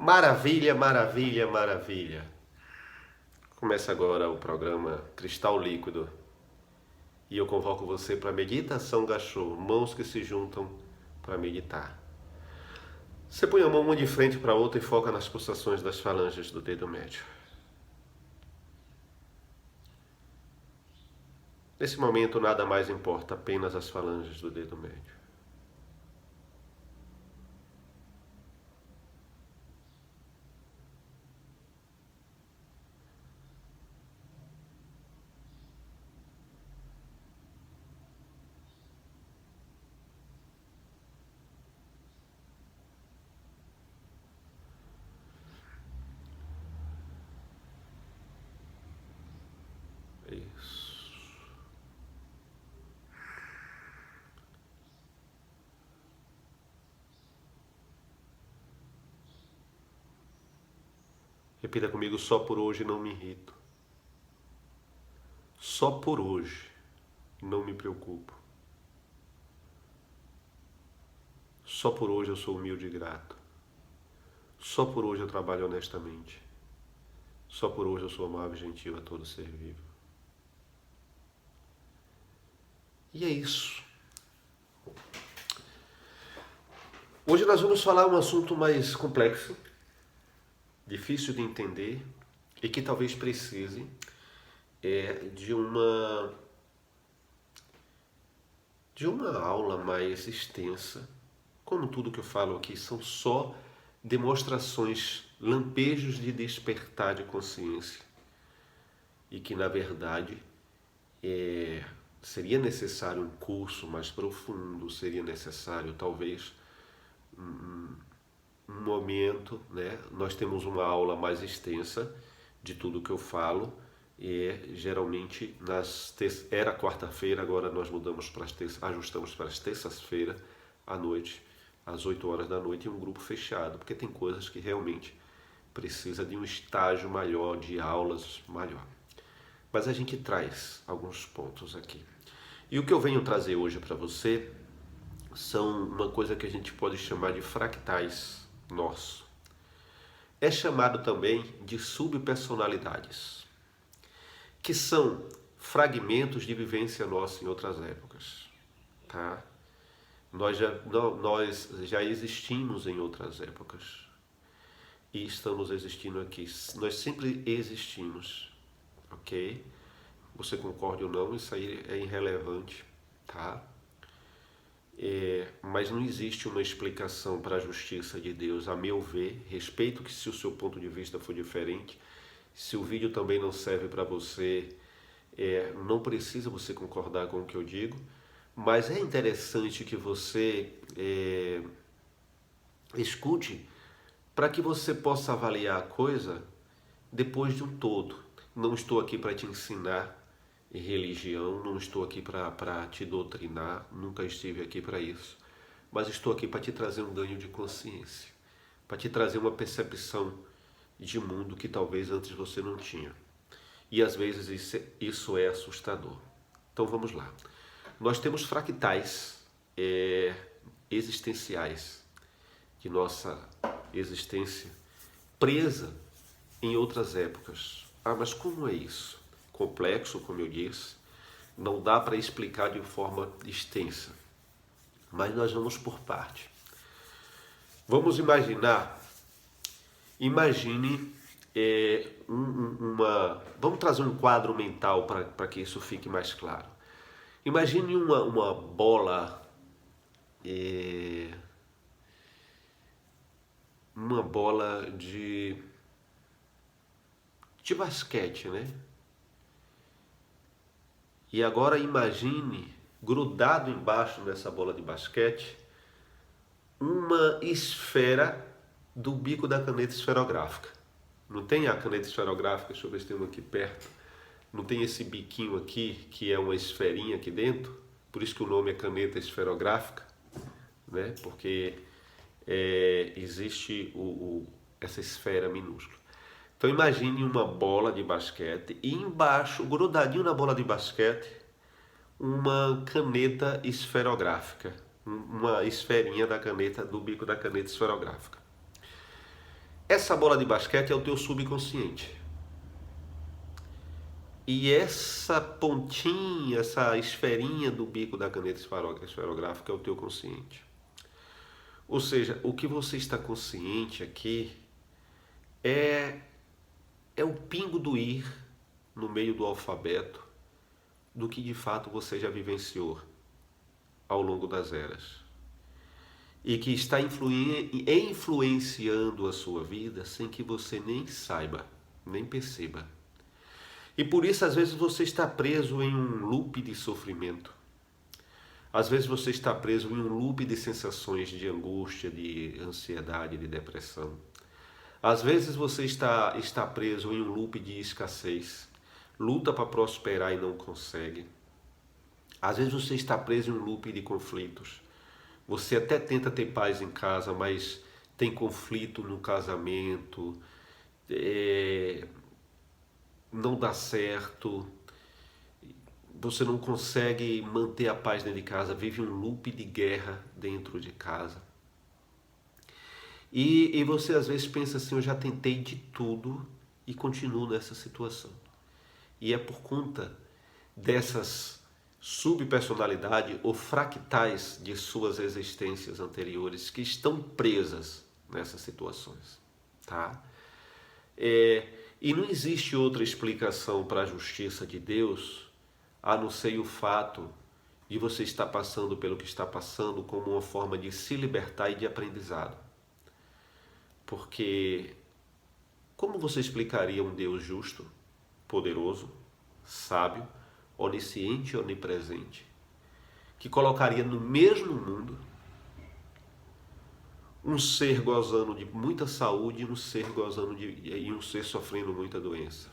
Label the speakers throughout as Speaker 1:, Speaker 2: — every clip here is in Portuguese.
Speaker 1: Maravilha, maravilha, maravilha. Começa agora o programa Cristal Líquido. E eu convoco você para meditação Gachô, mãos que se juntam para meditar. Você põe a mão uma de frente para a outra e foca nas pulsações das falanges do dedo médio. Nesse momento nada mais importa, apenas as falanges do dedo médio. Isso. Repita comigo, só por hoje não me irrito. Só por hoje não me preocupo. Só por hoje eu sou humilde e grato. Só por hoje eu trabalho honestamente. Só por hoje eu sou amável e gentil a todo ser vivo. E é isso. Hoje nós vamos falar um assunto mais complexo, difícil de entender e que talvez precise de uma aula mais extensa. Como tudo que eu falo aqui são só demonstrações, lampejos de despertar de consciência e que na verdade seria necessário um curso mais profundo, seria necessário talvez um momento, né? Nós temos uma aula mais extensa de tudo que eu falo e geralmente era quarta-feira, agora nós mudamos para ajustamos para as terças-feiras à noite, às 8 horas da noite, em um grupo fechado, porque tem coisas que realmente precisa de um estágio maior, de aulas maior. Mas a gente traz alguns pontos aqui. E o que eu venho trazer hoje para você são uma coisa que a gente pode chamar de fractais nosso. É chamado também de subpersonalidades, que são fragmentos de vivência nossa em outras épocas, tá? Nós já existimos em outras épocas e estamos existindo aqui. Nós sempre existimos, ok? Você concorde ou não, isso aí é irrelevante, tá? Mas não existe uma explicação para a justiça de Deus, a meu ver. Respeito que se o seu ponto de vista for diferente, se o vídeo também não serve para você, não precisa você concordar com o que eu digo, mas é interessante que você escute para que você possa avaliar a coisa depois de um todo. Não estou aqui para te ensinar religião, não estou aqui para te doutrinar, nunca estive aqui para isso, mas estou aqui para te trazer um ganho de consciência, para te trazer uma percepção de mundo que talvez antes você não tinha. E às vezes isso é assustador. Então vamos lá. Nós temos fractais existenciais de nossa existência presa em outras épocas. Ah, mas como é isso? Complexo, como eu disse, não dá para explicar de forma extensa, mas nós vamos por parte. Vamos imaginar, imagine vamos trazer um quadro mental para que isso fique mais claro. Imagine uma bola, uma bola de basquete, né? E agora imagine, grudado embaixo dessa bola de basquete, uma esfera do bico da caneta esferográfica. Não tem a caneta esferográfica? Deixa eu ver se tem uma aqui perto. Não tem esse biquinho aqui, que é uma esferinha aqui dentro? Por isso que o nome é caneta esferográfica, né? Porque existe essa esfera minúscula. Então imagine uma bola de basquete e embaixo, grudadinho na bola de basquete, uma caneta esferográfica, uma esferinha da caneta, do bico da caneta esferográfica. Essa bola de basquete é o teu subconsciente. E essa pontinha, essa esferinha do bico da caneta esferográfica é o teu consciente. Ou seja, o que você está consciente aqui é o pingo do ir no meio do alfabeto do que de fato você já vivenciou ao longo das eras. E que está influenciando a sua vida sem que você nem saiba, nem perceba. E por isso, às vezes, você está preso em um loop de sofrimento. Às vezes, você está preso em um loop de sensações de angústia, de ansiedade, de depressão. Às vezes, você está preso em um loop de escassez. Luta para prosperar e não consegue. Às vezes, você está preso em um loop de conflitos. Você até tenta ter paz em casa, mas tem conflito no casamento, não dá certo, você não consegue manter a paz dentro de casa, vive um loop de guerra dentro de casa. E você às vezes pensa assim, eu já tentei de tudo e continuo nessa situação. E é por conta dessas subpersonalidades ou fractais de suas existências anteriores que estão presas nessas situações, tá? E não existe outra explicação para a justiça de Deus a não ser o fato de você estar passando pelo que está passando como uma forma de se libertar e de aprendizado. Porque como você explicaria um Deus justo, poderoso, sábio, onisciente e onipresente, que colocaria no mesmo mundo um ser gozando de muita saúde e um ser sofrendo muita doença?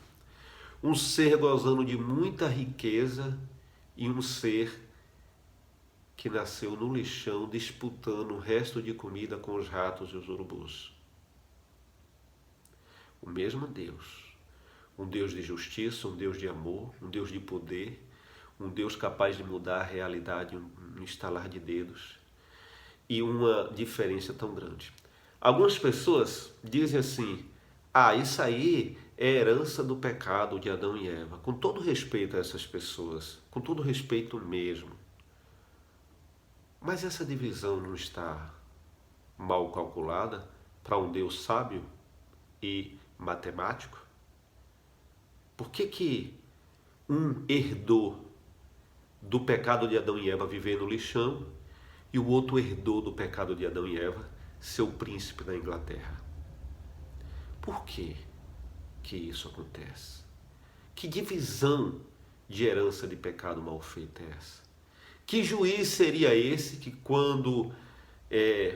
Speaker 1: Um ser gozando de muita riqueza e um ser que nasceu no lixão disputando o resto de comida com os ratos e os urubus. O mesmo Deus. Um Deus de justiça, um Deus de amor, um Deus de poder, um Deus capaz de mudar a realidade no estalar de dedos. E uma diferença tão grande. Algumas pessoas dizem assim, isso aí é herança do pecado de Adão e Eva. Com todo respeito a essas pessoas, com todo respeito mesmo. Mas essa divisão não está mal calculada para um Deus sábio e matemático? Por que um herdou do pecado de Adão e Eva viver no lixão e o outro herdou do pecado de Adão e Eva ser o príncipe da Inglaterra? Por que isso acontece? Que divisão de herança de pecado mal feita é essa? Que juiz seria esse que quando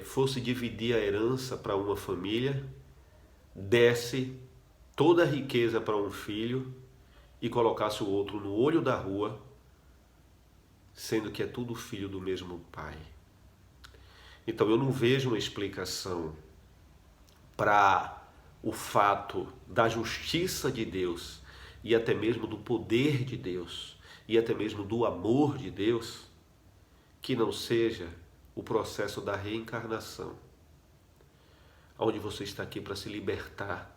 Speaker 1: fosse dividir a herança para uma família, desse toda a riqueza para um filho e colocasse o outro no olho da rua, sendo que é tudo filho do mesmo pai? Então eu não vejo uma explicação para o fato da justiça de Deus e até mesmo do poder de Deus e até mesmo do amor de Deus que não seja o processo da reencarnação, onde você está aqui para se libertar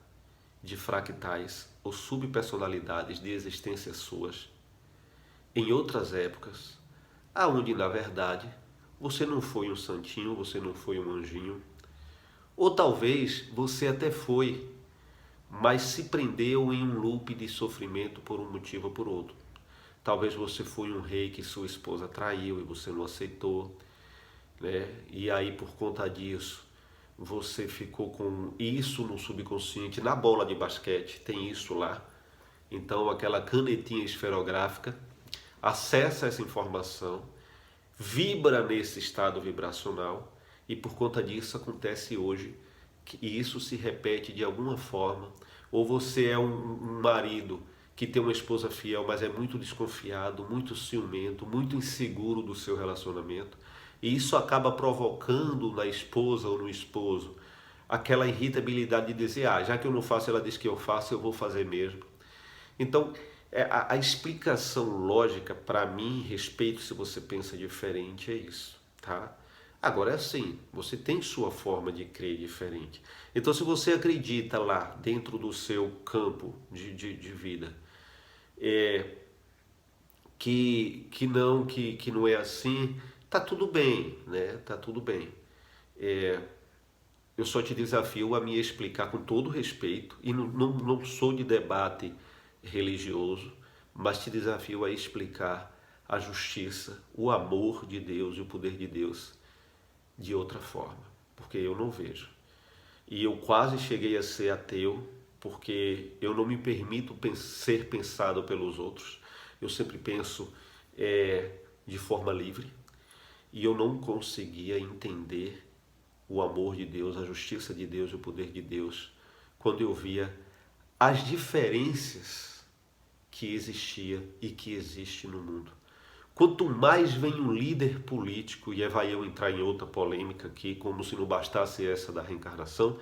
Speaker 1: de fractais ou subpersonalidades de existências suas em outras épocas, aonde na verdade você não foi um santinho, você não foi um anjinho, ou talvez você até foi, mas se prendeu em um loop de sofrimento por um motivo ou por outro. Talvez você foi um rei que sua esposa traiu e você não aceitou, né? E aí por conta disso você ficou com isso no subconsciente. Na bola de basquete tem isso lá. Então aquela canetinha esferográfica acessa essa informação, vibra nesse estado vibracional e por conta disso acontece hoje que isso se repete de alguma forma. Ou você é um marido que tem uma esposa fiel, mas é muito desconfiado, muito ciumento, muito inseguro do seu relacionamento. E isso acaba provocando na esposa ou no esposo aquela irritabilidade de dizer, já que eu não faço, ela diz que eu faço, eu vou fazer mesmo. Então, a explicação lógica para mim, respeito se você pensa diferente, é isso, tá? Agora é assim, você tem sua forma de crer diferente. Então, se você acredita lá dentro do seu campo de vida, é, que não é assim, tá tudo bem, né? Tá tudo bem. Eu só te desafio a me explicar com todo respeito, e não sou de debate religioso, mas te desafio a explicar a justiça, o amor de Deus e o poder de Deus de outra forma, porque eu não vejo. E eu quase cheguei a ser ateu, porque eu não me permito ser pensado pelos outros. Eu sempre penso de forma livre, e eu não conseguia entender o amor de Deus, a justiça de Deus e o poder de Deus quando eu via as diferenças que existia e que existe no mundo. Quanto mais vem um líder político, e aí vai eu entrar em outra polêmica aqui, como se não bastasse essa da reencarnação,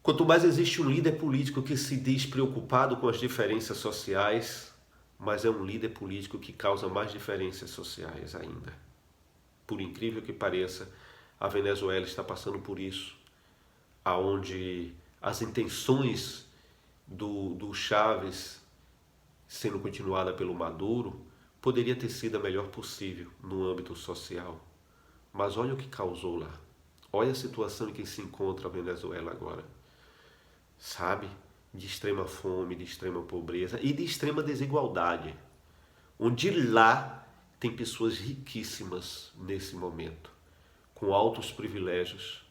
Speaker 1: quanto mais existe um líder político que se diz preocupado com as diferenças sociais, mas é um líder político que causa mais diferenças sociais ainda. Por incrível que pareça, a Venezuela está passando por isso, aonde as intenções do Chávez sendo continuada pelo Maduro poderia ter sido a melhor possível no âmbito social. Mas olha o que causou lá. Olha a situação em que se encontra a Venezuela agora. Sabe? De extrema fome, de extrema pobreza e de extrema desigualdade. Onde lá tem pessoas riquíssimas nesse momento, com altos privilégios,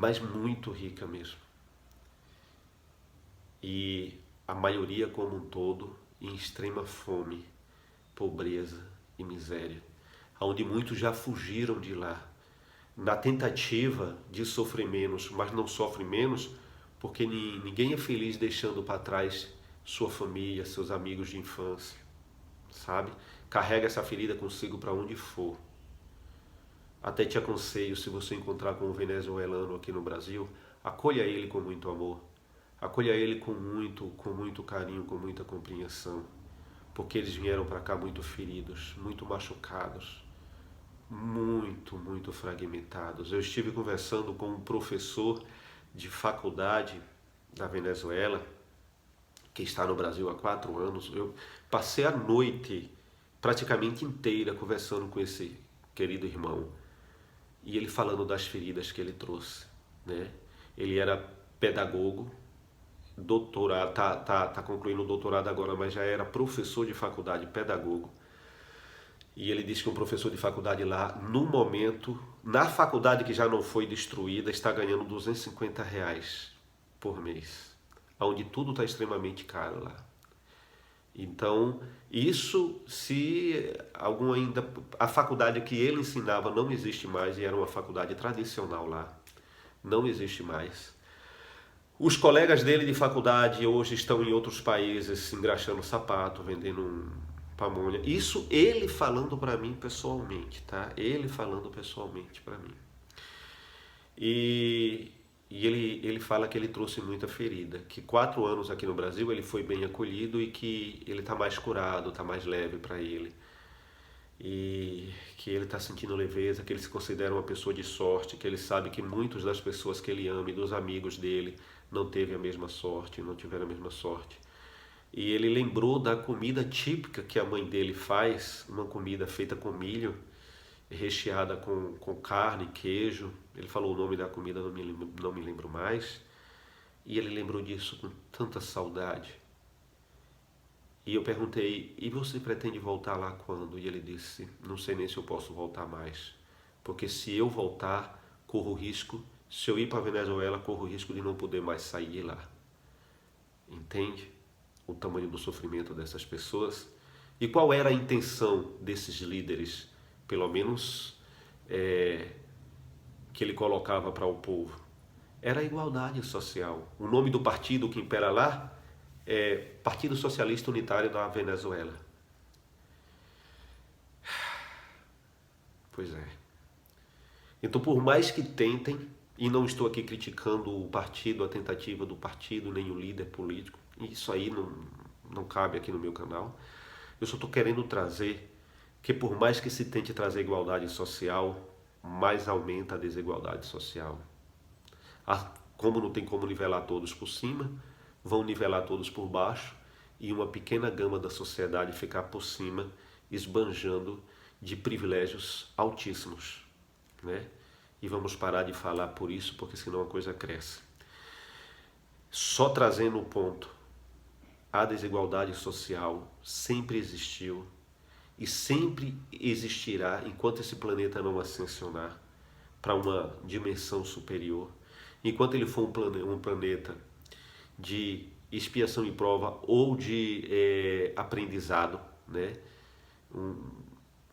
Speaker 1: mas muito rica mesmo. E a maioria como um todo em extrema fome, pobreza e miséria, onde muitos já fugiram de lá, na tentativa de sofrer menos, mas não sofre menos, porque ninguém é feliz deixando para trás sua família, seus amigos de infância, sabe? Carrega essa ferida consigo para onde for. Até te aconselho, se você encontrar com um venezuelano aqui no Brasil, acolha ele com muito amor, acolha ele com muito carinho, com muita compreensão, porque eles vieram para cá muito feridos, muito machucados, muito fragmentados. Eu estive conversando com um professor de faculdade da Venezuela, que está no Brasil há 4 anos. Eu passei a noite praticamente inteira conversando com esse querido irmão, e ele falando das feridas que ele trouxe, né? Ele era pedagogo, doutorado, tá concluindo o doutorado agora, mas já era professor de faculdade, pedagogo. E ele disse que um professor de faculdade lá, no momento, na faculdade que já não foi destruída, está ganhando R$ 250 por mês, onde tudo está extremamente caro lá. Então, isso se algum ainda... A faculdade que ele ensinava não existe mais, e era uma faculdade tradicional lá. Não existe mais. Os colegas dele de faculdade hoje estão em outros países, engraxando sapato, vendendo pamonha. Isso ele falando para mim pessoalmente, tá? Ele falando pessoalmente para mim. E ele fala que ele trouxe muita ferida, que 4 anos aqui no Brasil ele foi bem acolhido e que ele está mais curado, está mais leve para ele. E que ele está sentindo leveza, que ele se considera uma pessoa de sorte, que ele sabe que muitas das pessoas que ele ama e dos amigos dele não teve a mesma sorte, não tiveram a mesma sorte. E ele lembrou da comida típica que a mãe dele faz, uma comida feita com milho, recheada com carne, queijo. Ele falou o nome da comida, não me lembro mais. E ele lembrou disso com tanta saudade. E eu perguntei, e você pretende voltar lá quando? E ele disse, não sei nem se eu posso voltar mais. Porque se eu voltar, corro o risco, se eu ir para a Venezuela, corro o risco de não poder mais sair de lá. Entende o tamanho do sofrimento dessas pessoas? E qual era a intenção desses líderes, pelo menos que ele colocava para o povo? Era a igualdade social. O nome do partido que impera lá é Partido Socialista Unitário da Venezuela. Pois é. Então, por mais que tentem, e não estou aqui criticando o partido, a tentativa do partido, nem o líder político, isso aí não cabe aqui no meu canal. Eu só estou querendo trazer que por mais que se tente trazer igualdade social, mais aumenta a desigualdade social. Como não tem como nivelar todos por cima, vão nivelar todos por baixo e uma pequena gama da sociedade ficar por cima, esbanjando de privilégios altíssimos, né? E vamos parar de falar por isso, porque senão a coisa cresce. Só trazendo o ponto, a desigualdade social sempre existiu e sempre existirá enquanto esse planeta não ascensionar para uma dimensão superior. Enquanto ele for um planeta de expiação e prova ou de aprendizado, né?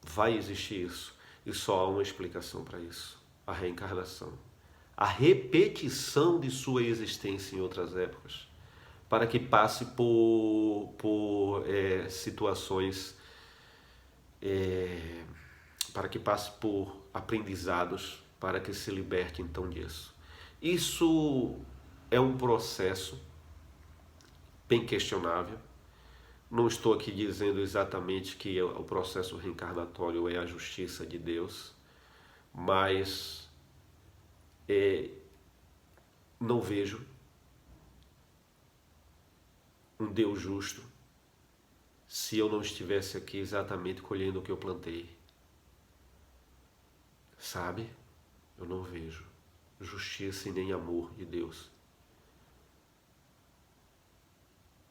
Speaker 1: Vai existir isso. E só há uma explicação para isso: a reencarnação. A repetição de sua existência em outras épocas, para que passe por situações, para que passe por aprendizados, para que se liberte então disso. Isso é um processo bem questionável. Não estou aqui dizendo exatamente que o processo reencarnatório é a justiça de Deus, mas não vejo um Deus justo se eu não estivesse aqui exatamente colhendo o que eu plantei. Sabe? Eu não vejo justiça e nem amor de Deus.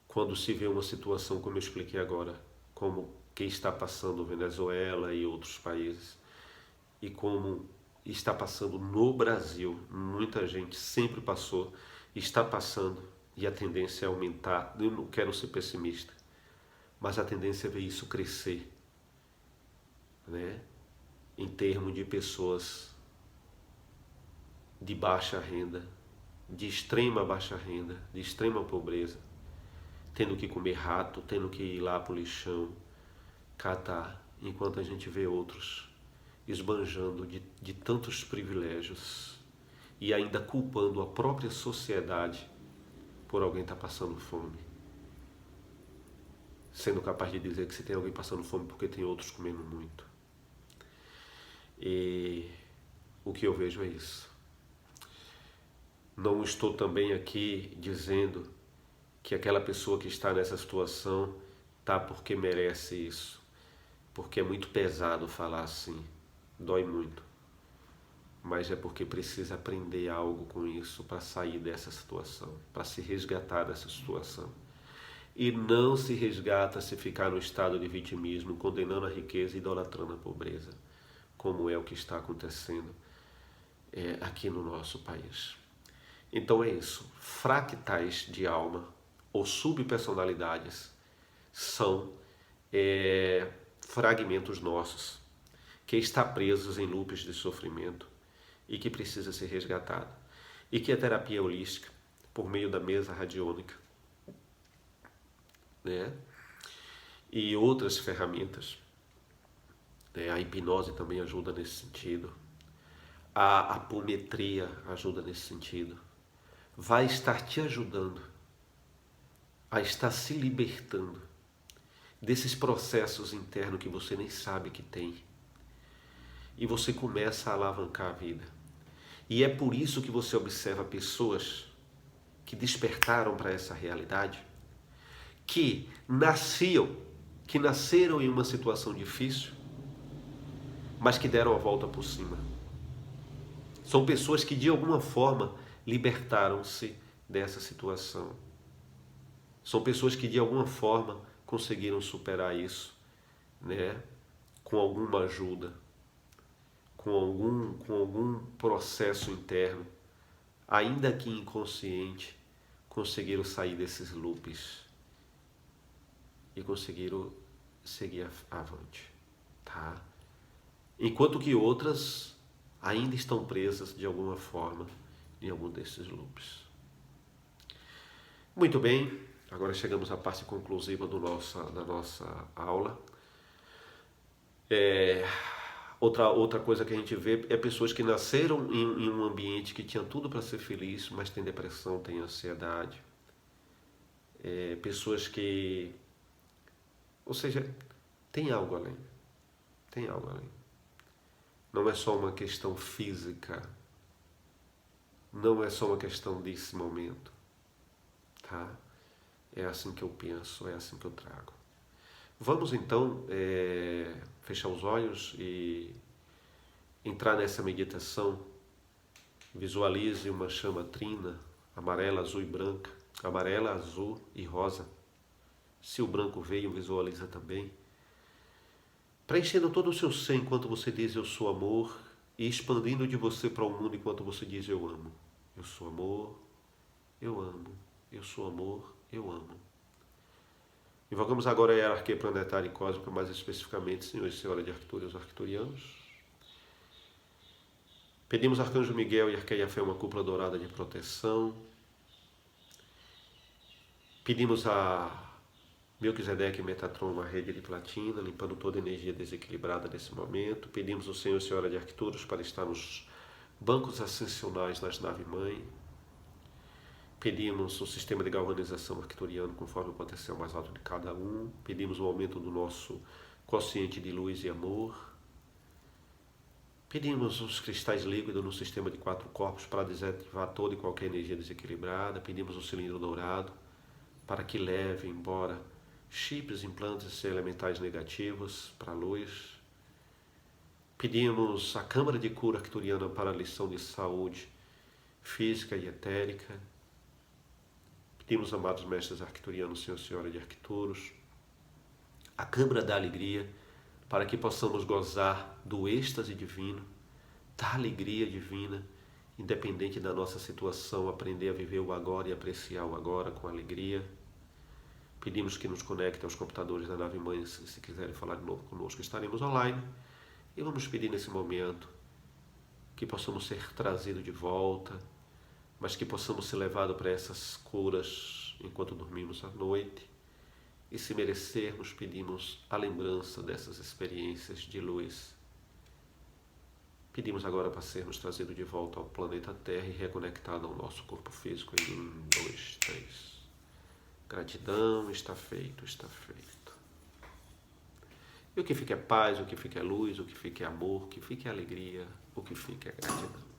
Speaker 1: Quando se vê uma situação como eu expliquei agora, como que está passando Venezuela e outros países, e como está passando no Brasil, muita gente sempre passou, está passando, e a tendência é aumentar. Eu não quero ser pessimista, mas a tendência é ver isso crescer, né? Em termos de pessoas de baixa renda, de extrema baixa renda, de extrema pobreza, tendo que comer rato, tendo que ir lá pro lixão, catar, enquanto a gente vê outros esbanjando de tantos privilégios e ainda culpando a própria sociedade por alguém estar passando fome. Sendo capaz de dizer que se tem alguém passando fome porque tem outros comendo muito. E o que eu vejo é isso. Não estou também aqui dizendo que aquela pessoa que está nessa situação está porque merece isso. Porque é muito pesado falar assim. Dói muito. Mas é porque precisa aprender algo com isso para sair dessa situação, para se resgatar dessa situação. E não se resgata se ficar no estado de vitimismo, condenando a riqueza e idolatrando a pobreza, como é o que está acontecendo aqui no nosso país. Então é isso. Fractais de alma ou subpersonalidades são fragmentos nossos que está presos em loops de sofrimento e que precisa ser resgatado. E que a terapia holística, por meio da mesa radiônica, né, e outras ferramentas, né, a hipnose também ajuda nesse sentido, a apometria ajuda nesse sentido, vai estar te ajudando a estar se libertando desses processos internos que você nem sabe que tem. E você começa a alavancar a vida. E é por isso que você observa pessoas que despertaram para essa realidade, que nasceram em uma situação difícil, mas que deram a volta por cima. São pessoas que de alguma forma libertaram-se dessa situação. São pessoas que de alguma forma conseguiram superar isso, né? Com alguma ajuda, com algum processo interno, ainda que inconsciente, conseguiram sair desses loops e conseguiram seguir avante, tá? Enquanto que outras ainda estão presas de alguma forma em algum desses loops. Muito bem, agora chegamos à parte conclusiva da nossa aula. Outra coisa que a gente vê é pessoas que nasceram em um ambiente que tinha tudo para ser feliz, mas tem depressão, tem ansiedade. Pessoas que... Ou seja, tem algo além. Tem algo além. não é só uma questão física, não é só uma questão desse momento, tá? É assim que eu penso, é assim que eu trago. Vamos então fechar os olhos e entrar nessa meditação. Visualize uma chama trina, amarela, azul e branca, amarela, azul e rosa. Se o branco veio, visualiza também. Preenchendo todo o seu ser enquanto você diz eu sou amor e expandindo de você para o mundo enquanto você diz eu amo. Eu sou amor, eu amo. Eu sou amor, eu amo. Invocamos agora a hierarquia planetária e cósmica, mais especificamente, Senhor e Senhora de Arctur e os arcturianos. Pedimos ao Arcanjo Miguel e Arqueia Fé uma cúpula dourada de proteção. Pedimos a Melquisedeque e Metatron uma rede de platina, limpando toda a energia desequilibrada nesse momento. Pedimos ao Senhor e Senhora de Arcturus para estar nos bancos ascensionais nas naves-mãe. Pedimos o sistema de galvanização arcturiano conforme o potencial mais alto de cada um. Pedimos o aumento do nosso quociente de luz e amor. Pedimos os cristais líquidos no sistema de 4 corpos para desativar toda e qualquer energia desequilibrada. Pedimos o cilindro dourado para que leve embora chips, implantes elementais negativos para a luz. Pedimos a Câmara de Cura Arcturiana para a lição de saúde física e etérica. Pedimos, amados mestres arcturianos, Senhor e Senhora de Arcturus, a Câmara da Alegria, para que possamos gozar do êxtase divino, da alegria divina, independente da nossa situação, aprender a viver o agora e apreciar o agora com alegria. Pedimos que nos conecte aos computadores da nave-mãe, se quiserem falar de novo conosco, estaremos online. E vamos pedir nesse momento que possamos ser trazidos de volta, mas que possamos ser levados para essas curas enquanto dormimos à noite. E se merecermos, pedimos a lembrança dessas experiências de luz. Pedimos agora para sermos trazidos de volta ao planeta Terra e reconectados ao nosso corpo físico em 1, 2, 3. Gratidão, está feito, está feito. E o que fica é paz, o que fica é luz, o que fica é amor, o que fica é alegria, o que fica é gratidão.